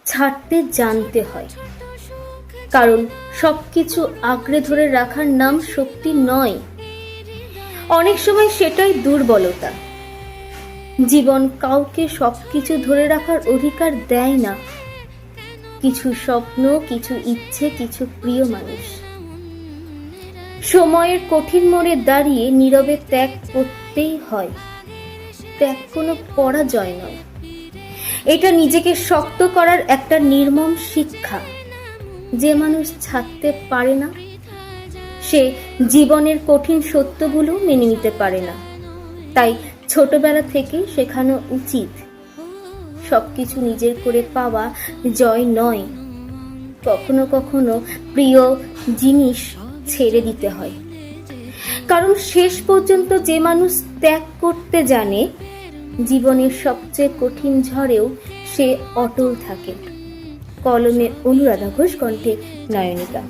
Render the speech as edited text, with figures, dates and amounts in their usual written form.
ছাড়তে জানতে হয়, কারণ সবকিছু আঁকড়ে ধরে রাখার নাম শক্তি নয়, অনেক সময় সেটাই দুর্বলতা। জীবন কাউকে সবকিছু ধরে রাখার অধিকার দেয় না। কিছু স্বপ্ন, কিছু ইচ্ছে, কিছু প্রিয় মানুষ সময়ের কঠিন মোড়ে দাঁড়িয়ে নীরবে ত্যাগ করতেই হয়। ত্যাগ কোনো পরাজয় নয়, এটা নিজেকে শক্ত করার একটা নির্মম শিক্ষা। যে মানুষ ছাড়তে পারে না, সে জীবনের কঠিন সত্যগুলো মেনে নিতে পারে না। তাই ছোটবেলা থেকে শেখানো উচিত, সবকিছু নিজের করে পাওয়া জয় নয়। কখনো কখনো প্রিয় জিনিস ছেড়ে দিতে হয়, কারণ শেষ পর্যন্ত যে মানুষ ত্যাগ করতে জানে, জীবনের সবচেয়ে কঠিন ঝড়েও সে অটল থাকে। কলমে অনুরাধা ঘোষ, কণ্ঠে নয়নিকা।